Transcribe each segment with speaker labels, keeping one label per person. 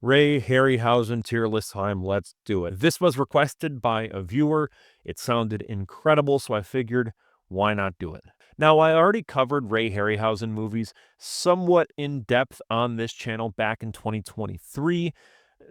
Speaker 1: Ray Harryhausen tier list time. Let's do it. This was requested by a viewer. It sounded incredible, so I figured, why not do it? Now, I already covered Ray Harryhausen movies somewhat in depth on this channel back in 2023.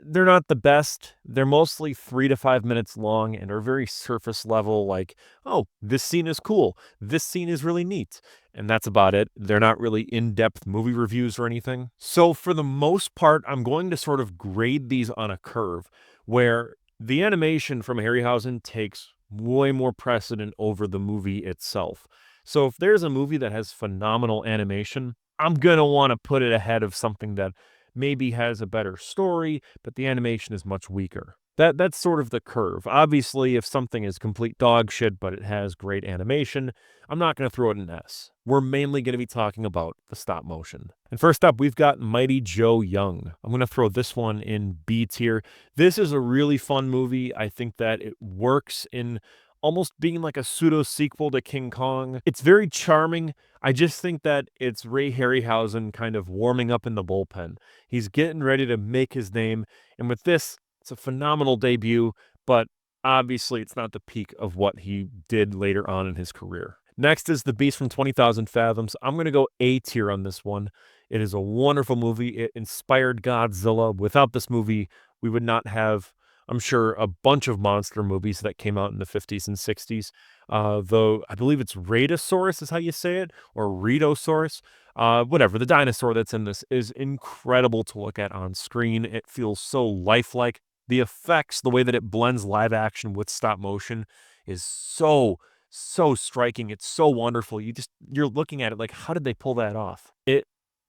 Speaker 1: They're not the best. They're mostly 3 to 5 minutes long and are very surface level, like, oh, this scene is cool. This scene is really neat. And that's about it. They're not really in-depth movie reviews or anything. So for the most part, I'm going to sort of grade these on a curve where the animation from Harryhausen takes way more precedent over the movie itself. So if there's a movie that has phenomenal animation, I'm going to want to put it ahead of something that maybe has a better story, but the animation is much weaker. That's sort of the curve. Obviously, if something is complete dog shit, but it has great animation, I'm not going to throw it an S. We're mainly going to be talking about the stop motion. And first up, we've got Mighty Joe Young. I'm going to throw this one in B tier. This is a really fun movie. I think that it works in almost being like a pseudo sequel to King Kong. It's very charming. I just think that it's Ray Harryhausen kind of warming up in the bullpen. He's getting ready to make his name. And with this, it's a phenomenal debut, but obviously it's not the peak of what he did later on in his career. Next is The Beast from 20,000 Fathoms. I'm going to go A tier on this one. It is a wonderful movie. It inspired Godzilla. Without this movie, we would not have, I'm sure, a bunch of monster movies that came out in the 50s and 60s. Though I believe it's Radosaurus is how you say it, or Rhedosaurus. Whatever, the dinosaur that's in this is incredible to look at on screen. It feels so lifelike. The effects, the way that it blends live action with stop motion is so striking. It's so wonderful. You're looking at it like, how did they pull that off? It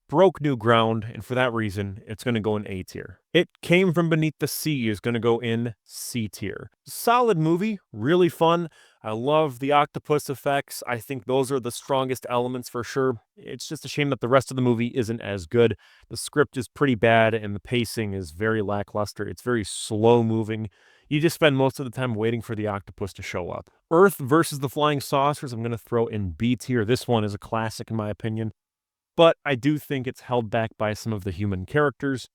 Speaker 1: broke new ground, and for that reason, it's going to go in A tier. It Came from Beneath the Sea is going to go in C tier. Solid movie, really fun. I love the octopus effects. I think those are the strongest elements for sure. It's just a shame that the rest of the movie isn't as good. The script is pretty bad, and the pacing is very lackluster. It's very slow moving. You just spend most of the time waiting for the octopus to show up. Earth versus the Flying Saucers, I'm going to throw in B tier. This one is a classic in my opinion, but I do think it's held back by some of the human characters.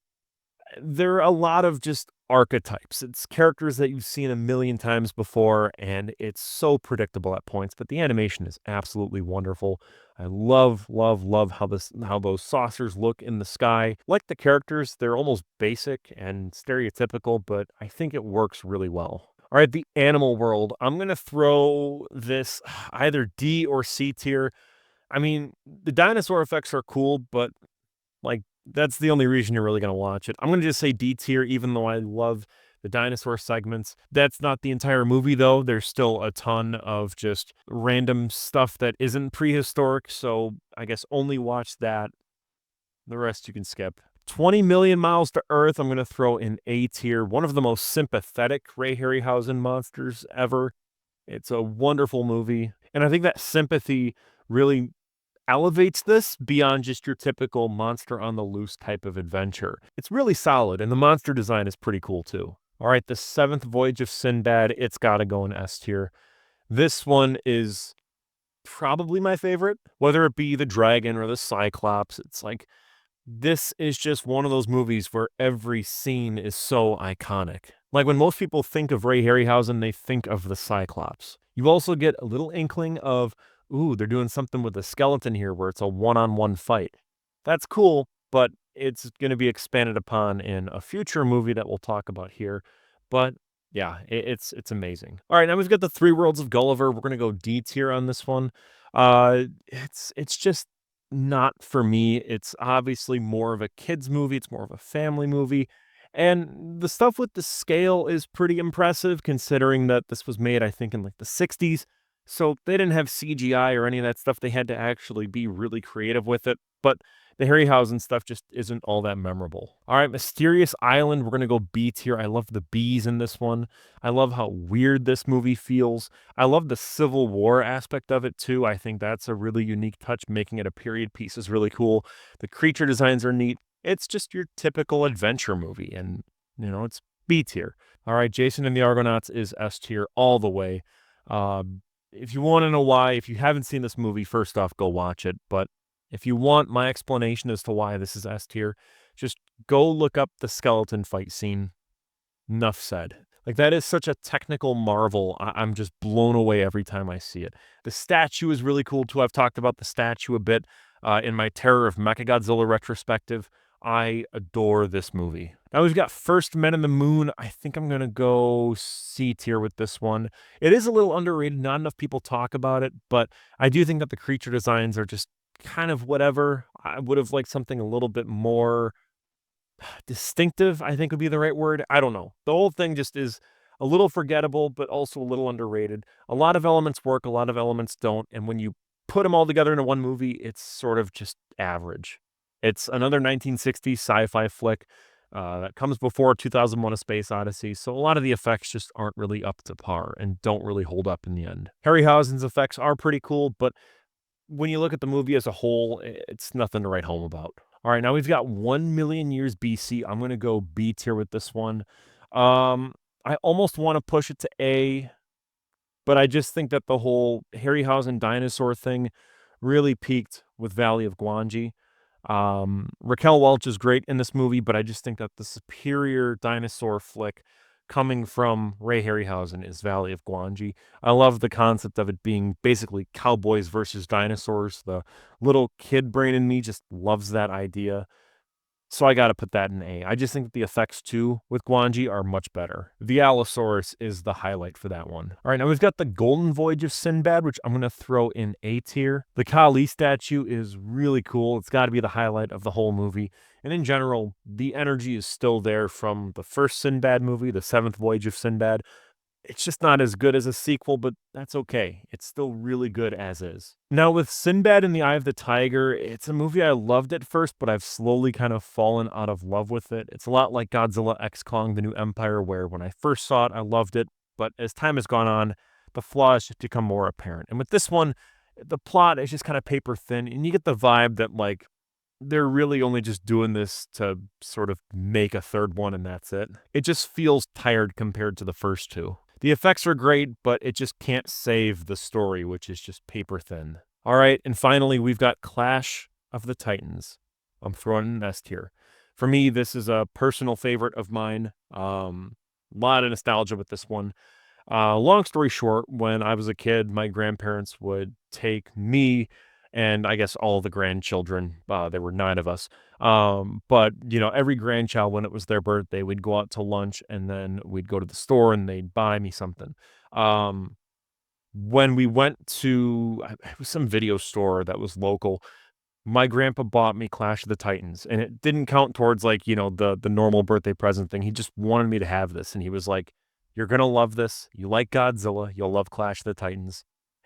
Speaker 1: There are a lot of just archetypes. It's characters that you've seen a million times before, and it's so predictable at points, but the animation is absolutely wonderful. I love, love, love how those saucers look in the sky. Like the characters, they're almost basic and stereotypical, but I think it works really well. All right, the animal world. I'm going to throw this either D or C tier. I mean, the dinosaur effects are cool, but like that's the only reason you're really going to watch it. I'm going to just say D tier, even though I love the dinosaur segments. That's not the entire movie, though. There's still a ton of just random stuff that isn't prehistoric, so I guess only watch that. The rest you can skip. 20 Million Miles to Earth, I'm going to throw in A tier. One of the most sympathetic Ray Harryhausen monsters ever. It's a wonderful movie, and I think that sympathy really elevates this beyond just your typical monster on the loose type of adventure. It's really solid, and the monster design is pretty cool too. All right, the Seventh Voyage of Sinbad, it's got to go in S tier. This one is probably my favorite, whether it be the dragon or the Cyclops. It's like, this is just one of those movies where every scene is so iconic. Like when most people think of Ray Harryhausen, they think of the Cyclops. You also get a little inkling of, ooh, they're doing something with a skeleton here where it's a one-on-one fight. That's cool, but it's going to be expanded upon in a future movie that we'll talk about here. But yeah, it's amazing. All right, now we've got the Three Worlds of Gulliver. We're going to go D tier on this one. It's just not for me. It's obviously more of a kids movie. It's more of a family movie. And the stuff with the scale is pretty impressive considering that this was made, I think, in like the 60s. So they didn't have CGI or any of that stuff. They had to actually be really creative with it. But the Harryhausen stuff just isn't all that memorable. All right, Mysterious Island, we're going to go B tier. I love the bees in this one. I love how weird this movie feels. I love the Civil War aspect of it too. I think that's a really unique touch. Making it a period piece is really cool. The creature designs are neat. It's just your typical adventure movie, and, it's B tier. All right, Jason and the Argonauts is S tier all the way. If you want to know why, if you haven't seen this movie, first off, go watch it. But if you want my explanation as to why this is S tier, Just go look up the skeleton fight scene. Enough said. Like, that is such a technical marvel. I'm just blown away every time I see it. The statue is really cool too. I've talked about the statue a bit in my Terror of Mechagodzilla retrospective. I adore this movie. Now we've got First Men in the Moon. I think I'm gonna go C tier with this one. It is a little underrated. Not enough people talk about it, but I do think that the creature designs are just kind of whatever. I would have liked something a little bit more distinctive, I think would be the right word. I don't know. The whole thing just is a little forgettable, but also a little underrated. A lot of elements work, a lot of elements don't. And when you put them all together into one movie, it's sort of just average. It's another 1960s sci-fi flick that comes before 2001: A Space Odyssey. So a lot of the effects just aren't really up to par and don't really hold up in the end. Harryhausen's effects are pretty cool, but when you look at the movie as a whole, it's nothing to write home about. All right, now we've got 1 million years BC. I'm going to go B tier with this one. I almost want to push it to A, but I just think that the whole Harryhausen dinosaur thing really peaked with Valley of Gwangi. Raquel Welch is great in this movie, but I just think that the superior dinosaur flick coming from Ray Harryhausen is Valley of Gwangi. I love the concept of it being basically cowboys versus dinosaurs. The little kid brain in me just loves that idea. So I got to put that in A. I just think that the effects too with Gwangi are much better. The Allosaurus is the highlight for that one. All right, now we've got the Golden Voyage of Sinbad, which I'm going to throw in A tier. The Kali statue is really cool. It's got to be the highlight of the whole movie. And in general, the energy is still there from the first Sinbad movie, The Seventh Voyage of Sinbad. It's just not as good as a sequel, but that's okay. It's still really good as is. Now, with Sinbad and the Eye of the Tiger, it's a movie I loved at first, but I've slowly kind of fallen out of love with it. It's a lot like Godzilla X Kong: The New Empire, where when I first saw it, I loved it, but as time has gone on, the flaws just become more apparent. And with this one, the plot is just kind of paper thin, and you get the vibe that, like, they're really only just doing this to sort of make a third one and that's it. It just feels tired compared to the first two. The effects are great, but it just can't save the story, which is just paper thin. All right, and finally, we've got Clash of the Titans. I'm throwing an S tier. For me, this is a personal favorite of mine. A lot of nostalgia with this one. Long story short, when I was a kid, my grandparents would take me and I guess all the grandchildren, there were 9 of us. But, you know, every grandchild, when it was their birthday, we'd go out to lunch and then we'd go to the store and they'd buy me something. When we went to, it was some video store that was local, my grandpa bought me Clash of the Titans, and it didn't count towards, like, you know, the normal birthday present thing. He just wanted me to have this, and he was like, "You're gonna love this. You like Godzilla, you'll love Clash of the Titans."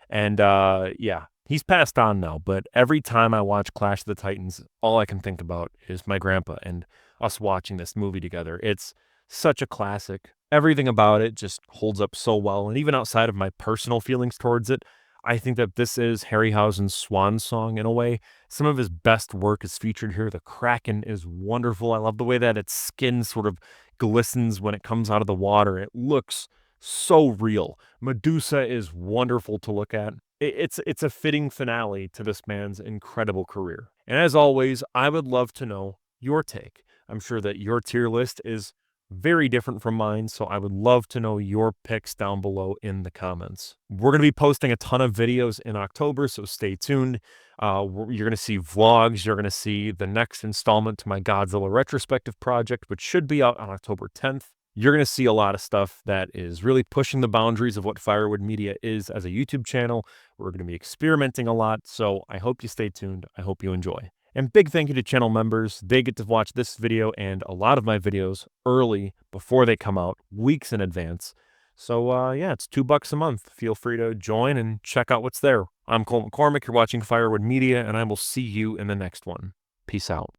Speaker 1: And, yeah, he's passed on now, but every time I watch Clash of the Titans, all I can think about is my grandpa and us watching this movie together. It's such a classic. Everything about it just holds up so well, and even outside of my personal feelings towards it, I think that this is Harryhausen's swan song in a way. Some of his best work is featured here. The Kraken is wonderful. I love the way that its skin sort of glistens when it comes out of the water. It looks so real. Medusa is wonderful to look at. It's a fitting finale to this man's incredible career. And as always, I would love to know your take. I'm sure that your tier list is very different from mine, so I would love to know your picks down below in the comments. We're going to be posting a ton of videos in October, so stay tuned. You're going to see vlogs. You're going to see the next installment to my Godzilla retrospective project, which should be out on October 10th. You're going to see a lot of stuff that is really pushing the boundaries of what Firewood Media is as a YouTube channel. We're going to be experimenting a lot, so I hope you stay tuned. I hope you enjoy. And big thank you to channel members. They get to watch this video and a lot of my videos early before they come out, weeks in advance. So yeah, it's $2 a month. Feel free to join and check out what's there. I'm Cole McCormick. You're watching Firewood Media, and I will see you in the next one. Peace out.